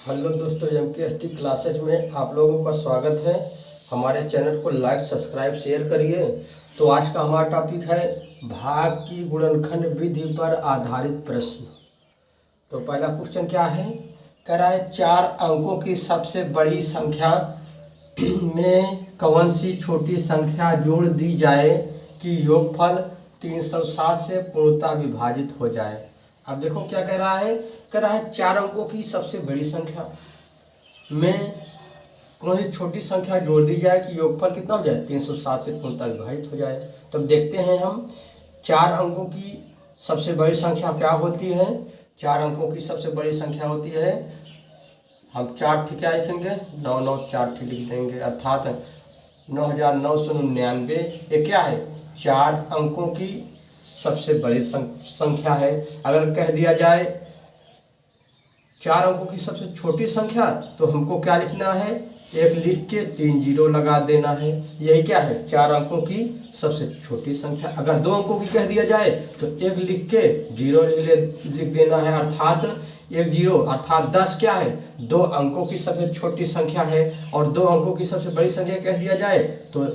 Hello दोस्तों, MKST classes में आप लोगों का स्वागत है। हमारे चैनल को लाइक सब्सक्राइब शेयर करिए। तो आज का हमारा टॉपिक है भाग की गुणनखंड विधि पर आधारित प्रश्न। तो पहला क्वेश्चन क्या है, कह रहा है 4 अंकों की सबसे बड़ी संख्या में कौन सी छोटी संख्या जोड़ दी जाए कि योगफल 360 से पूर्णतः विभाजित हो जाए। अब देखो क्या कह रहा है, कह रहा है 4 अंकों की सबसे बड़ी संख्या में कौन सी छोटी संख्या जोड़ दी जाए कि योगफल कितना हो जाए, 360 से पूर्णतः विभाजित हो जाए। तो देखते हैं हम 4 अंकों की सबसे बड़ी संख्या क्या होती है। 4 अंकों की सबसे बड़ी संख्या होती है, हम 4 ठीक क्या लिखेंगे, 9 9 4 ठीक लिख देंगे, अर्थात 9999। ये क्या है, 4 अंकों की सबसे बड़ी संख्या है। अगर कह दिया जाए 4 अंकों की सबसे छोटी संख्या तो हमको क्या लिखना है, 1 लिख के 3 जीरो लगा देना है। यही क्या है, 4 अंकों की सबसे छोटी संख्या। अगर 2 अंकों की कह दिया जाए तो 1 लिख के 0 लिख देना है, अर्थात 1 जीरो, अर्थात 10 क्या है, 2 अंकों की सबसे छोटी संख्या है। और 2 अंकों की सबसे बड़ी संख्या कह दिया जाए तो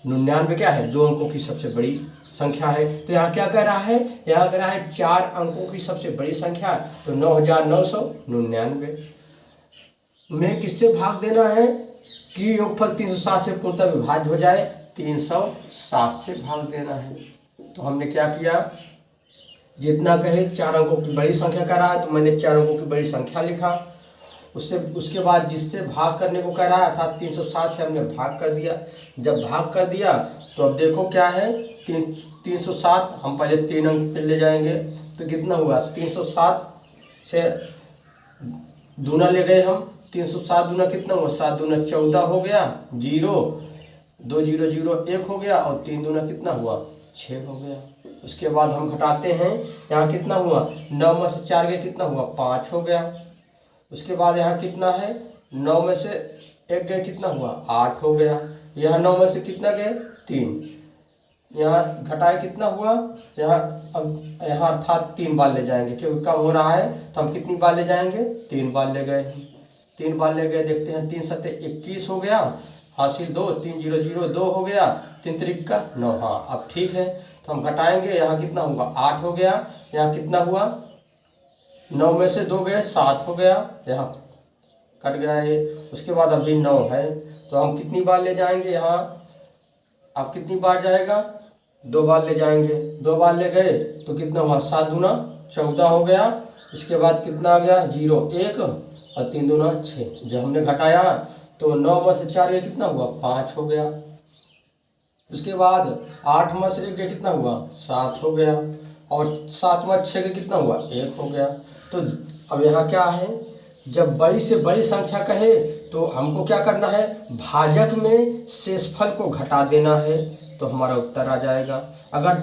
99 क्या है, 2 अंकों की सबसे बड़ी संख्या है। तो यहाँ क्या कह रहा है, यहाँ कह रहा है 4 अंकों की सबसे बड़ी संख्या, तो 9999 में किससे भाग देना है कि योगफल 360 से पूर्णतः विभाज्य हो जाए, 360 से भाग देना है। तो हमने क्या किया, जितना कहे 4 अंकों की बड़ी संख्या कह रहा है तो मैंने 4 अंकों की बड़ी संख्या लिखा। उसके बाद जिससे भाग करने को कह रहा है अर्थात 360 से हमने भाग कर दिया। जब भाग कर दिया तो अब देखो क्या है, 360 हम पहले 3 अंक पे ले जाएंगे तो कितना हुआ, 307 से दूना ले गए हम, 307 दूना कितना हुआ, 7 दूना 14 हो गया, 0 2 0 0 1 हो गया, और 3 दूना कितना हुआ, 6 हो गया। उसके बाद हम घटाते हैं, यहाँ कितना हुआ, 9 में से 4 गए कितना हुआ, 5 हो गया। उसके बाद यहाँ कितना है, 9 में से 1 गए कितना हुआ, 8 हो गया। यहाँ 9 में से कितना गए, 3, यहाँ घटाए कितना हुआ, यहाँ अर्थात 3 बार ले जाएंगे क्योंकि कम हो रहा है, तो हम कितनी बार ले जाएंगे, 3 बार ले गए। 3 बार ले गए, देखते हैं 3 सत्ते 21 हो गया, हासिल 2, 3 0 0 2 हो गया, 3 त्रिक का 9। हाँ अब ठीक है, तो हम घटाएंगे, यहाँ कितना होगा, 8 हो गया। यहाँ कितना हुआ, 9 में से 2 गए, 7 हो गया, यहाँ कट गया ये। उसके बाद अभी 9 है, तो हम कितनी बार ले जाएंगे, यहाँ अब कितनी बार जाएगा, 2 बार ले जाएंगे। 2 बार ले गए तो कितना हुआ, 7 दूना 14 हो गया। इसके बाद कितना आ गया, 0 1 और 3 दूना 6। जब हमने घटाया तो 9 में से 4 गए कितना हुआ, 5 हो गया। उसके बाद 8 में से 1 गए कितना हुआ, 7 हो गया, और 7 में 6 गए कितना हुआ, 1 हो गया। तो अब यहाँ क्या है, जब बड़ी से बड़ी संख्या कहे तो हमको क्या करना है, भाजक में शेषफल को घटा देना है, तो हमारा उत्तर आ जाएगा। अगर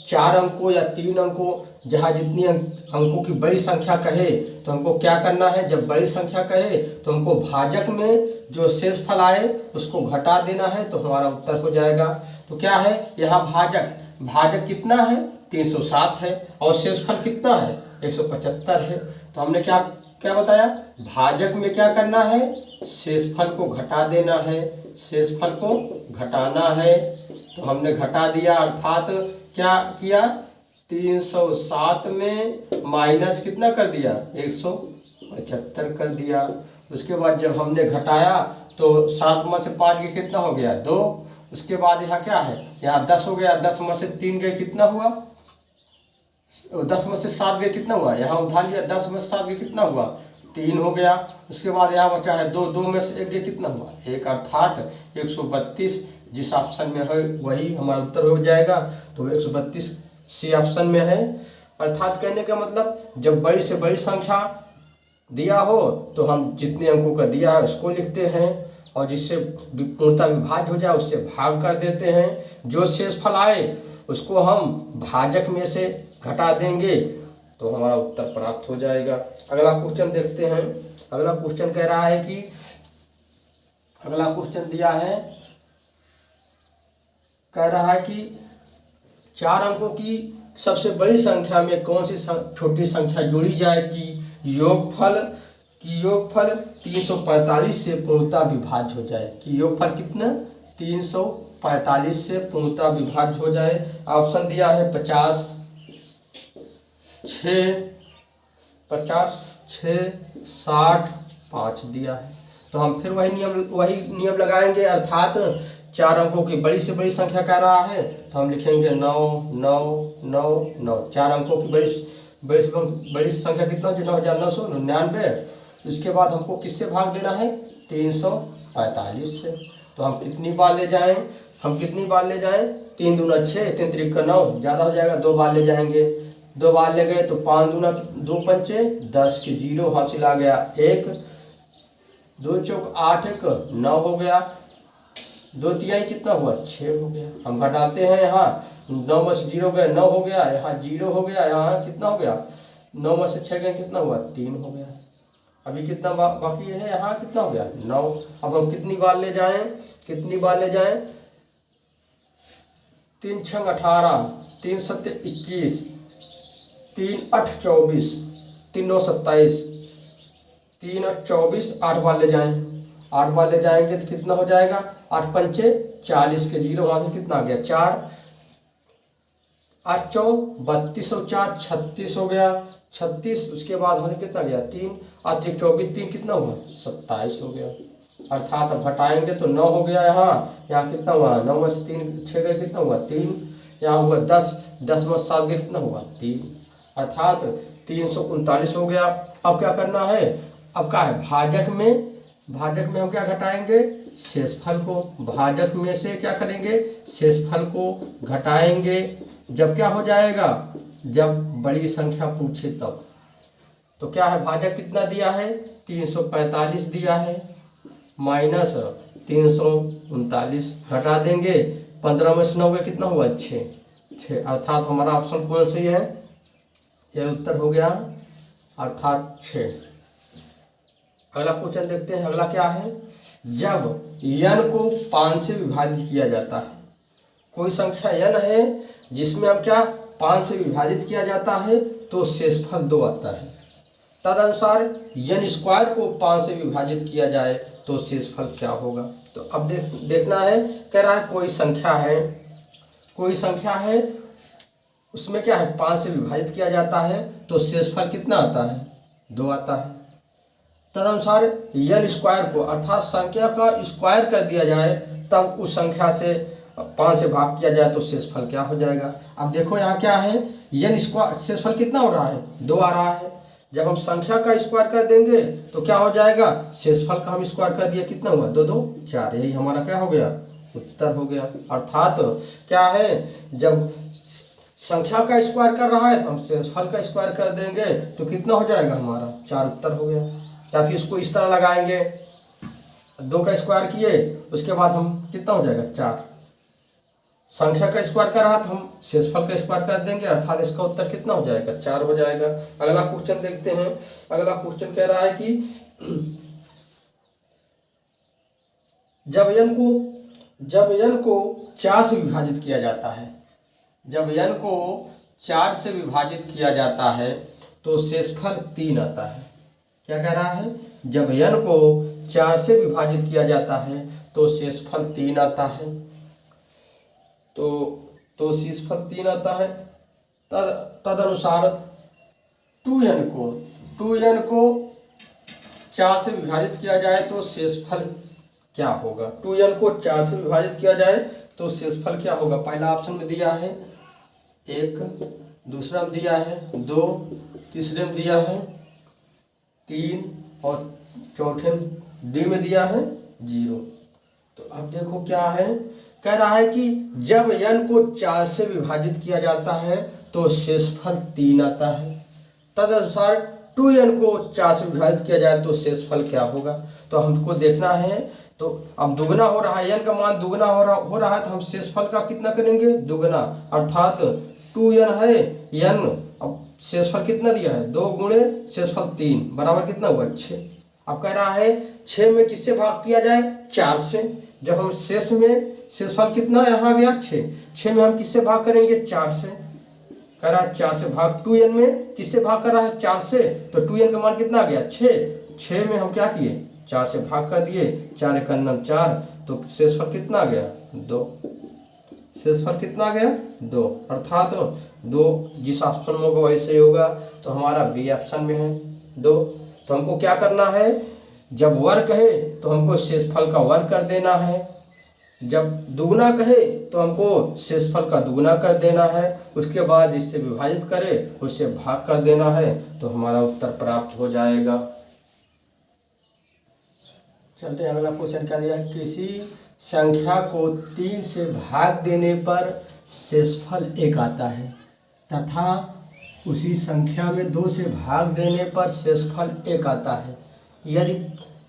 4 अंकों या 3 अंकों, जहाँ जितनी अंकों की बड़ी संख्या कहे तो हमको क्या करना है, जब बड़ी संख्या कहे तो हमको भाजक में जो शेषफल आए उसको घटा देना है, तो हमारा उत्तर हो जाएगा। तो क्या है, यहाँ भाजक कितना है, 307 है, और शेषफल कितना है, 175 है। तो हमने क्या क्या बताया, भाजक में क्या करना है, शेषफल को घटा देना है, शेषफल को घटाना है। तो हमने घटा दिया, अर्थात क्या किया, 307 में माइनस कितना कर दिया, 175 कर दिया। उसके बाद जब हमने घटाया तो 7 में से 5 गए कितना हो गया, 2। उसके बाद यहाँ क्या है, यहाँ 10 हो गया, 10 में से 3 गए कितना हुआ, 10 में से 7 गए कितना हुआ, यहाँ उठा लिया, 10 में से 7 गए कितना हुआ, 3 हो गया। उसके बाद यहाँ बचा है 2, 2 में से 1 गए कितना हुआ, 1, अर्थात 132 जिस ऑप्शन में है वही हमारा उत्तर हो जाएगा। तो 132 सी ऑप्शन में है। अर्थात कहने का मतलब, जब बड़ी से बड़ी संख्या दिया हो तो हम जितने अंकों का दिया है उसको लिखते हैं, और जिससे पूर्णतः विभाज्य हो जाए उससे भाग कर देते हैं। जो शेषफल आए उसको हम भाजक में से घटा देंगे, तो हमारा उत्तर प्राप्त हो जाएगा। अगला क्वेश्चन देखते हैं। अगला क्वेश्चन कह रहा है कि, अगला क्वेश्चन दिया है, कह रहा है कि 4 अंकों की सबसे बड़ी संख्या में कौन सी छोटी संख्या जोड़ी जाए कि योगफल कि योगफल 345 से पूर्णतः विभाज्य हो जाए, कि योगफल कितना 345 से पूर्णतः विभाज्य हो जाए। ऑप्शन दिया है 50, 6, 60, 5 दिया है। तो हम फिर वही नियम लगाएंगे, अर्थात 4 अंकों की बड़ी से बड़ी संख्या कह रहा है तो हम लिखेंगे 9, 9, 9, 9। 4 अंकों की बड़ी संख्या कितना हो, 9,999। इसके बाद हमको किससे भाग देना है, 345 से। तो हम कितनी बार ले जाएं, 3 दूना 6, 3 त्रिक 9, ज़्यादा हो जाएगा, 2 बार ले जाएंगे। 2 बार ले गए तो 5 दूना 2 पंचे 10 के 0 हासिल आ गया 1, 2 चौक 8, 1 9 हो गया, 2 तिहाई कितना हुआ 6 हो गया। हम घटाते हैं, यहाँ 9 में से 0 गए 9 हो गया, यहाँ 0 हो गया, यहाँ कितना हो गया 9 में से 6 गए कितना हुआ 3 हो गया। अभी कितना बाकी है, यहाँ कितना हो गया 9। अब हम कितनी बार ले जाएं, 3 छंग 18, 3 सत्ते 21, 3 8 24, 3 9 27, 3 8 24, 8 बार ले जाएं, 8 बार ले जाएंगे तो कितना हो जाएगा 8 पंचे 40 के 0 वहाँ से कितना आ गया 4, 8 चौ 32 और 4 36 हो गया 36। उसके बाद वहाँ से कितना गया 3, 8 1 24, 3 कितना हुआ 27 हो गया। अर्थात अब घटाएंगे तो 9 हो गया, यहाँ कितना हुआ 9 में से 3 6 गए कितना हुआ 3, यहाँ हुआ 10, 10 में 7 गए कितना हुआ 3, अर्थात 339 हो गया। अब क्या करना है, अब क्या है भाजक में हम क्या घटाएंगे शेषफल को, भाजक में से क्या करेंगे शेषफल को घटाएंगे। जब क्या हो जाएगा, जब बड़ी संख्या पूछे तब। तो क्या है भाजक कितना दिया है 345 दिया है, माइनस 339 घटा देंगे, 15 में से 9 कितना हुआ 6, अर्थात हमारा ऑप्शन कौन सी है, यह उत्तर हो गया अर्थात 6। अगला क्वेश्चन देखते हैं, अगला क्या है, जब n को 5 से विभाजित किया जाता है, कोई संख्या n है जिसमें हम क्या 5 से विभाजित किया जाता है तो शेषफल 2 आता है। तदनुसार n स्क्वायर को 5 से विभाजित किया जाए तो शेषफल क्या होगा। तो अब देखना है, कह रहा है कोई संख्या है उसमें क्या है 5 से विभाजित किया जाता है तो शेषफल कितना आता है 2 आता है। तदनुसार n स्क्वायर को अर्थात संख्या का स्क्वायर कर दिया जाए तब उस संख्या से 5 से भाग किया जाए तो शेषफल क्या हो जाएगा। अब देखो यहाँ क्या है, n स्क्वायर शेषफल कितना हो रहा है 2 आ रहा है। जब हम संख्या का स्क्वायर कर देंगे तो क्या हो जाएगा, शेषफल का हम स्क्वायर कर दिया कितना हुआ 2 2 4, यही हमारा क्या हो गया उत्तर हो गया। अर्थात क्या है, जब संख्या का स्क्वायर कर रहा है तो हम शेषफल का स्क्वायर कर देंगे तो कितना हो जाएगा हमारा 4 उत्तर हो गया। या फिर इसको इस तरह लगाएंगे, 2 का स्क्वायर किए उसके बाद हम कितना हो जाएगा 4, संख्या का स्क्वायर कर रहा तो हम शेषफल का स्क्वायर कर देंगे, अर्थात इसका उत्तर कितना हो जाएगा 4 हो जाएगा। अगला क्वेश्चन देखते हैं, अगला क्वेश्चन कह रहा है कि जब n को 4 से विभाजित किया जाता है, जब n को 4 से विभाजित किया जाता है तो शेषफल 3 आता है। क्या कह रहा है, जब n को 4 से विभाजित किया जाता है तो शेषफल 3 आता है। तो शेषफल 3 आता है। तदनुसार 2n को 4 से विभाजित किया जाए तो शेषफल क्या होगा। 2n को 4 से विभाजित किया जाए तो शेषफल क्या होगा। पहला ऑप्शन में दिया है 1, दूसरा में दिया है 2, तीसरे में दिया है 3 और चौथे डी में दिया है 0। तो अब देखो क्या है, कह रहा है कि जब n को 4 से विभाजित किया जाता है तो शेषफल 3 आता है। तदनुसार 2n को 4 से विभाजित किया जाए तो शेषफल क्या होगा। तो हमको देखना है, तो अब दुगना हो रहा है, n का मान दुगना हो रहा है तो हम शेषफल का कितना करेंगे दुगना, अर्थात 2n है n, अब शेषफल कितना दिया है 2 गुणे शेषफल 3 बराबर कितना हुआ 6। अब कह रहा है 6 में किससे भाग किया जाए 4 से। जब हम शेषफल कितना यहाँ गया 6 में हम किससे भाग करेंगे 4 से। कह रहा है 4 से भाग, 2n में किससे भाग कर रहा है 4 से, तो 2n का मान कितना आ गया 6, 6 में हम क्या किए, 4 से भाग कर दिए, 4 एक नम 4, तो शेषफल कितना आ गया 2। शेषफल कितना आ गया 2, अर्थात 2 जिस ऑप्शन में होगा वैसे ही होगा, तो हमारा बी ऑप्शन में है 2। तो हमको क्या करना है, जब वर्ग है तो हमको शेषफल का वर्ग कर देना है, जब दुगुना कहे तो हमको शेषफल का दुगुना कर देना है, उसके बाद जिससे विभाजित करे उससे भाग कर देना है, तो हमारा उत्तर प्राप्त हो जाएगा। चलते हैं, अगला क्वेश्चन क्या दिया है, किसी संख्या को 3 से भाग देने पर शेषफल 1 आता है तथा उसी संख्या में 2 से भाग देने पर शेषफल 1 आता है। यदि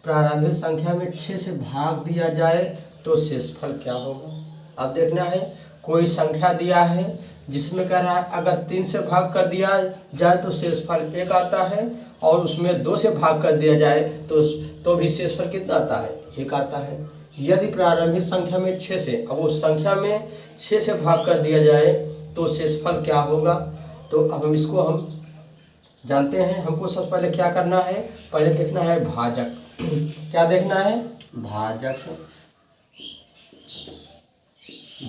प्रारंभिक संख्या में 6 से भाग दिया जाए तो शेषफल क्या होगा। अब देखना है, कोई संख्या दिया है जिसमें कह रहा है अगर 3 से भाग कर दिया जाए तो शेषफल 1 आता है, और उसमें 2 से भाग कर दिया जाए तो भी शेषफल कितना आता है 1 आता है। यदि प्रारंभिक संख्या में 6 से, अब उस संख्या में 6 से भाग कर दिया जाए तो शेषफल क्या होगा। तो अब हम इसको हम जानते हैं, हमको सबसे पहले क्या करना है, पहले देखना है भाजक। क्या देखना है, भाजक,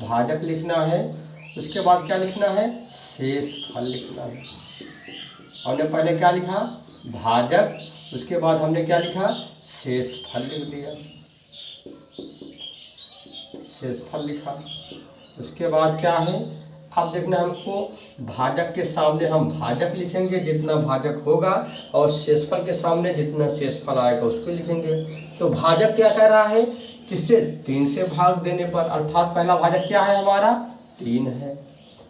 भाजक लिखना है। उसके बाद क्या लिखना है, शेषफल लिखना है। हमने पहले क्या लिखा, भाजक, उसके बाद हमने क्या लिखा, शेषफल लिख दिया, शेषफल लिखा। उसके बाद क्या है, अब देखना हमको भाजक के सामने हम भाजक लिखेंगे जितना भाजक होगा, और शेषफल के सामने जितना शेषफल आएगा उसको लिखेंगे। तो भाजक क्या कह रहा है, किससे, 3 से भाग देने पर, अर्थात पहला भाजक क्या है हमारा 3 है।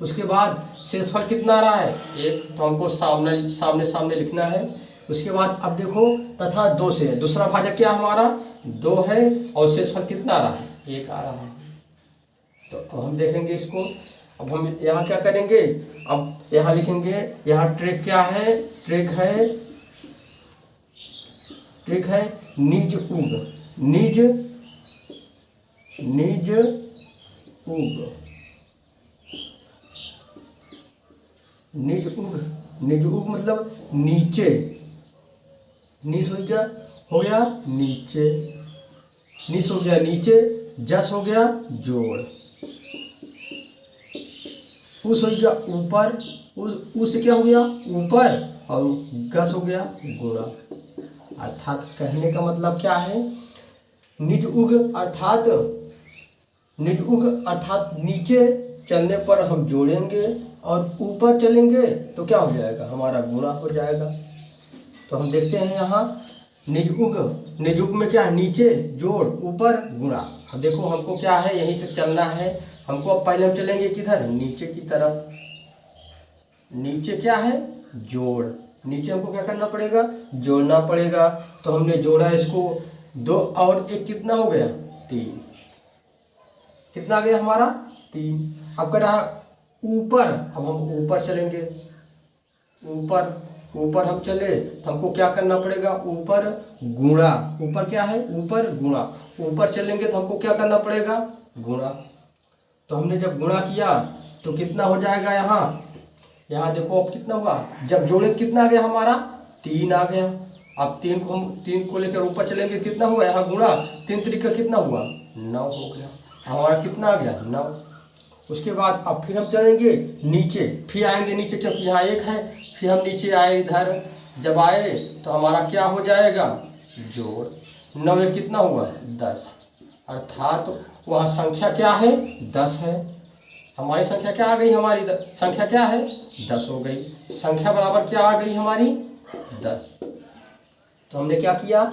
उसके बाद शेषफल कितना आ रहा है 1, तो हमको सामने सामने सामने लिखना है। उसके बाद अब देखो तथा 2 से, दूसरा भाजक क्या हमारा 2 है, और शेषफल कितना आ रहा है 1 आ रहा है। तो अब हम देखेंगे इसको, अब हम यहाँ क्या करेंगे, अब यहाँ लिखेंगे, यहाँ ट्रिक क्या है, ट्रिक है निज उग, निज उग, निज उग, निज उग मतलब नीचे, निस हो गया नीचे, निस हो गया नीचे, जस हो गया जोड़, उस हो गया ऊपर, उस क्या हो गया ऊपर, और गस हो गया गुणा। अर्थात कहने का मतलब क्या है, निज उग अर्थात, निज उग अर्थात नीचे चलने पर हम जोड़ेंगे, और ऊपर चलेंगे तो क्या हो जाएगा, हमारा गुणा हो जाएगा। तो हम देखते हैं यहाँ निज उग, निज उग में क्या है, नीचे जोड़ ऊपर गुणा। अब देखो हमको क्या है, यहीं से चलना है हमको। अब पहले हम चलेंगे किधर, नीचे की तरफ। नीचे क्या है, जोड़, नीचे हमको क्या करना पड़ेगा, जोड़ना पड़ेगा। तो हमने जोड़ा इसको, 2 और 1 कितना हो गया 3, कितना आ गया हमारा 3। अब कर रहा ऊपर, अब हम ऊपर चलेंगे, ऊपर हम चले तो हमको क्या करना पड़ेगा, ऊपर गुणा, ऊपर क्या है, ऊपर गुणा, ऊपर चलेंगे तो हमको क्या करना पड़ेगा, गुणा। तो हमने जब गुणा किया तो कितना हो जाएगा, यहाँ देखो अब कितना हुआ, जब जोड़े तो कितना आ गया हमारा 3 आ गया। अब 3 को लेकर ऊपर चलेंगे कितना हुआ, यहाँ गुणा 3 तरीका कितना हुआ 9 हो गया, हमारा कितना आ गया 9। उसके बाद अब फिर हम चलेंगे नीचे, फिर आएंगे नीचे क्योंकि यहाँ 1 है, फिर हम नीचे आए इधर, जब आए तो हमारा क्या हो जाएगा, जोड़, 9 1 कितना हुआ 10, अर्थात वहाँ संख्या क्या है 10 है। हमारी संख्या क्या आ गई, हमारी संख्या क्या है 10 हो गई, संख्या बराबर क्या आ गई हमारी 10। तो हमने क्या किया,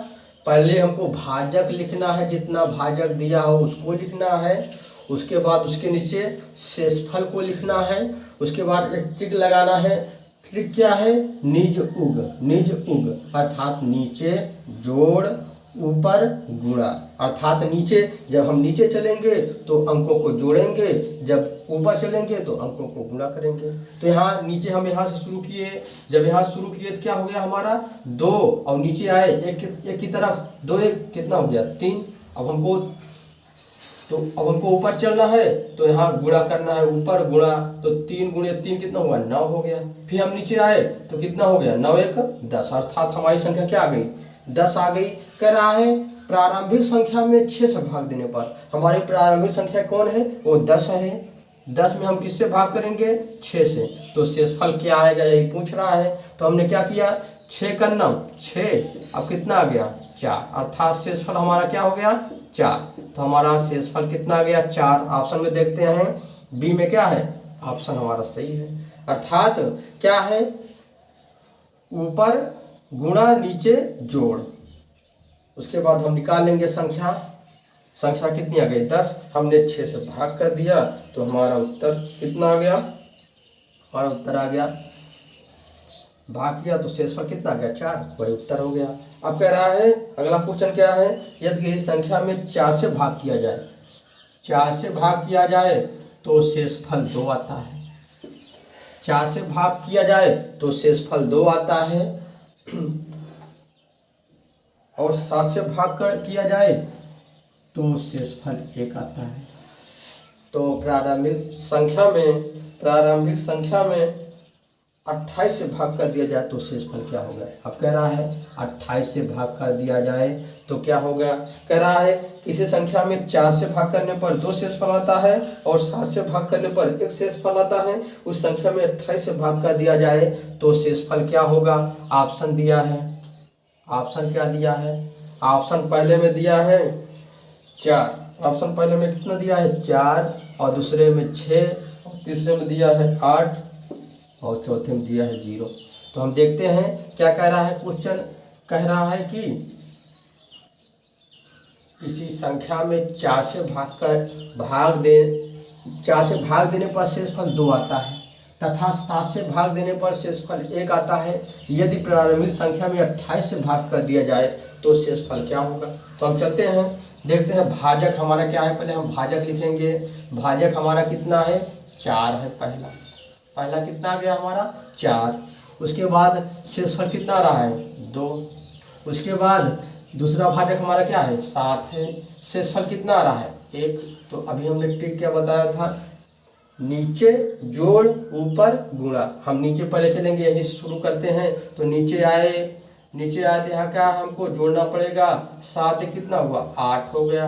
पहले हमको भाजक लिखना है, जितना भाजक दिया हो उसको लिखना है। उसके बाद उसके नीचे शेषफल को लिखना है। उसके बाद एक टिक लगाना है, ट्रिक क्या है, निज उग, निज उग अर्थात नीचे जोड़ ऊपर गुणा, अर्थात नीचे जब हम नीचे चलेंगे तो अंकों को जोड़ेंगे, जब ऊपर चलेंगे तो अंकों को गुणा करेंगे। तो यहाँ नीचे हम यहाँ से शुरू किए, जब यहाँ शुरू किए तो क्या हो गया हमारा 2, और नीचे आए एक की तरफ 2 1 कितना हो गया 3। अब हमको ऊपर चलना है तो यहाँ गुणा करना है, ऊपर गुणा, तो 3 गुणे 3 कितना हुआ 9 हो गया। फिर हम नीचे आए तो कितना हो गया 9 1 10, अर्थात हमारी संख्या क्या आ गई 10 आ गई। कह रहा है प्रारंभिक संख्या में 6 से भाग देने पर, हमारी प्रारंभिक संख्या कौन है, वो 10 है। 10 में हम किससे भाग करेंगे, 6 से, तो शेषफल क्या आएगा यही पूछ रहा है। तो हमने क्या किया, 6 का नम 6, अब कितना आ गया 4, अर्थात शेषफल हमारा क्या हो गया 4। तो हमारा शेषफल कितना आ गया 4। ऑप्शन में देखते हैं बी में क्या है, ऑप्शन हमारा सही है। अर्थात क्या है, ऊपर गुणा नीचे जोड़, उसके बाद हम निकाल लेंगे संख्या। संख्या कितनी आ गई 10, हमने 6 से भाग कर दिया तो हमारा उत्तर कितना आ गया, हमारा उत्तर आ गया, भाग किया तो शेषफल कितना आ गया 4, वही उत्तर हो गया। अब कह रहा है अगला क्वेश्चन क्या है, यदि इस संख्या में 4 से भाग किया जाए, 4 से भाग किया जाए तो शेषफल 2 आता है। 4 से भाग किया जाए तो शेषफल 2 आता है, और 7 से भाग कर किया जाए तो शेषफल 1 आता है। तो प्रारंभिक संख्या में 28 से भाग कर दिया जाए तो शेषफल क्या होगा। अब कह रहा है 28 से भाग कर दिया जाए तो क्या होगा, कह रहा है किसी संख्या में 4 से भाग करने पर 2 शेषफल आता है और 7 से भाग करने पर 1 शेषफल आता है। उस संख्या में 28 से भाग कर दिया जाए तो शेषफल क्या होगा। ऑप्शन दिया है, ऑप्शन क्या दिया है, ऑप्शन पहले में दिया है 4, ऑप्शन पहले में कितना दिया है 4, और दूसरे में 6, और तीसरे में दिया है 8, और चौथे में दिया है 0। तो हम देखते हैं क्या कह रहा है क्वेश्चन। कह रहा है कि किसी संख्या में 4 से भाग देने पर शेषफल 2 आता है तथा 7 से भाग देने पर शेषफल 1 आता है। यदि प्रारंभिक संख्या में 28 से भाग कर दिया जाए तो शेषफल क्या होगा। तो हम चलते हैं देखते हैं भाजक हमारा क्या है। पहले हम भाजक लिखेंगे। भाजक हमारा कितना है 4 है। पहला कितना आ गया हमारा 4। उसके बाद शेषफल कितना आ रहा है 2। उसके बाद दूसरा भाजक हमारा क्या है 7 है। शेषफल कितना आ रहा है 1। तो अभी हमने ट्रिक क्या बताया था, नीचे जोड़ ऊपर गुणा। हम नीचे पहले चलेंगे, यही शुरू करते हैं। तो नीचे आए तो यहाँ क्या हमको जोड़ना पड़ेगा। 7 कितना हुआ 8 हो गया,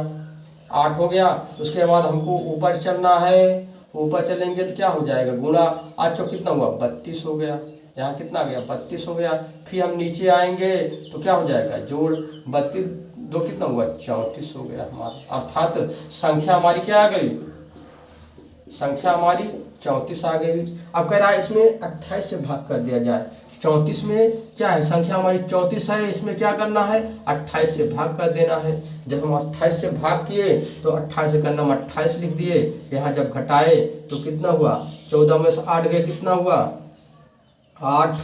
8 हो गया। उसके बाद हमको ऊपर चलना है, ऊपर चलेंगे तो क्या हो जाएगा गुणा। 8 चौक कितना हुआ 32 हो गया, यहाँ कितना आ गया 32 हो गया। फिर हम नीचे आएंगे तो क्या हो जाएगा जोड़ 32 2 कितना हुआ 34 हो गया हमारा। अर्थात संख्या हमारी क्या आ गई, संख्या हमारी 34 आ गई। अब कह रहा है इसमें 28 से भाग कर दिया जाए। 34 में क्या है संख्या हमारी 34 है, इसमें क्या करना है 28 से भाग कर देना है। जब हम 28 से भाग किए तो 28 से करना हम 28 लिख दिए। यहाँ जब घटाए तो कितना हुआ 14 में से 8 गए कितना हुआ 8,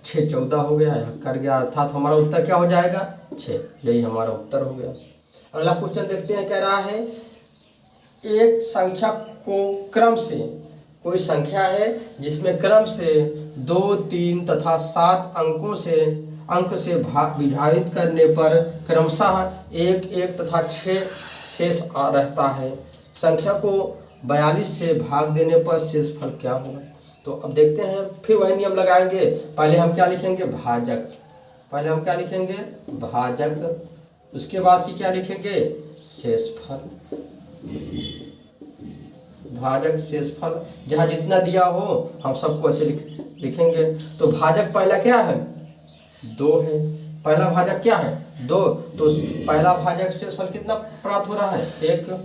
6 14 हो गया, यहाँ कर गया। अर्थात हमारा उत्तर क्या हो जाएगा 6। यही हमारा उत्तर हो गया। अगला क्वेश्चन देखते हैं। कह रहा है एक संख्या को क्रम से, कोई संख्या है जिसमें क्रम से 2, 3 तथा 7 अंक से विभाजित करने पर क्रमशः 1, 1 तथा 6 शेष रहता है। संख्या को 42 से भाग देने पर शेषफल क्या होगा। तो अब देखते हैं, फिर वही नियम लगाएंगे। पहले हम क्या लिखेंगे भाजक, पहले हम क्या लिखेंगे भाजक। उसके बाद फिर क्या लिखेंगे शेषफल। भाजक शेषफल जहाँ जितना दिया हो हम सबको ऐसे लिखेंगे। तो भाजक पहला क्या है 2 है, पहला भाजक क्या है 2। तो पहला भाजक शेषफल कितना प्राप्त हो रहा है 1।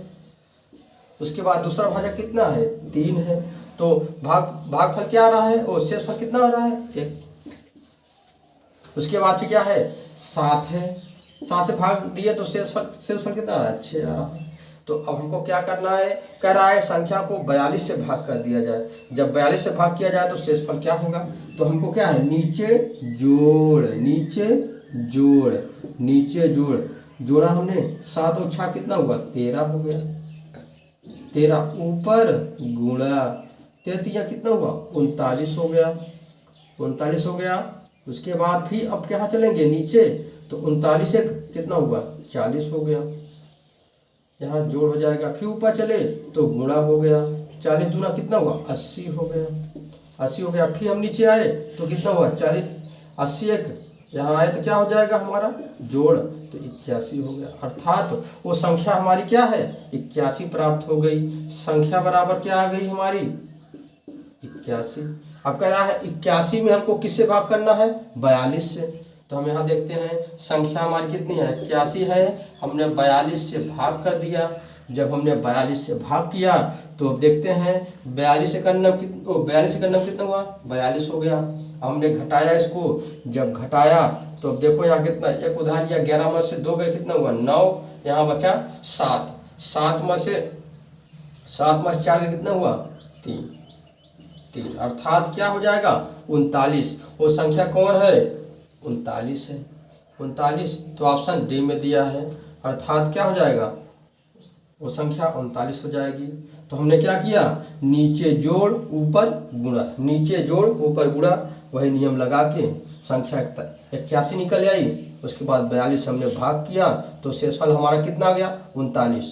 उसके बाद दूसरा भाजक कितना है 3 है। तो भागफल क्या आ रहा है और शेषफल कितना आ रहा है 1। उसके बाद फिर क्या है 7 है, 7 से भाग दिए तो शेषफल कितना आ रहा है 6 आ रहा है। तो अब हमको क्या करना है, कह रहा है संख्या को 42 से भाग कर दिया जाए। जब 42 से भाग किया जाए तो शेषफल क्या होगा। तो हमको क्या है नीचे जोड़, नीचे जोड़ जोड़ा हमने। 7 और 6 कितना हुआ 13 हो गया, 13 ऊपर गुणा 13 कितना हुआ 39 हो गया, 39 हो गया। उसके बाद फिर अब क्या चलेंगे नीचे, तो 39 से कितना हुआ 40 हो गया, यहाँ जोड़ हो जाएगा। फिर ऊपर चले तो गुणा हो गया, 40 दूना कितना हुआ 80 हो गया, 80 हो गया। फिर हम नीचे आए तो कितना हुआ 40, 80 1 यहाँ आए तो क्या हो जाएगा हमारा जोड़, तो 81 हो गया। अर्थात वो संख्या हमारी क्या है 81 प्राप्त हो गई। संख्या बराबर क्या आ गई हमारी 81। अब कह रहा है 81 में हमको किससे भाग करना है 42 से। तो हम यहाँ देखते हैं संख्या हमारी कितनी है 81 है, हमने 42 से भाग कर दिया। जब हमने 42 से भाग किया तो अब देखते हैं 42 से करना 42 से करना कितना हुआ 42 हो गया। हमने घटाया इसको, जब घटाया तो अब देखो यहाँ कितना, एक उधार लिया 11 में से 2 गए कितना हुआ 9, यहाँ बचा 7, 7 में से 4 का कितना हुआ 3, अर्थात क्या हो जाएगा 39। वो संख्या कौन है 39 है, 39। तो ऑप्शन डी में दिया है, अर्थात क्या हो जाएगा वो संख्या 39 हो जाएगी। तो हमने क्या किया नीचे जोड़ ऊपर गुणा, नीचे जोड़ ऊपर गुणा, वही नियम लगा के संख्या 81 निकल आई। उसके बाद 42 हमने भाग किया तो शेषफल हमारा कितना आ गया 39।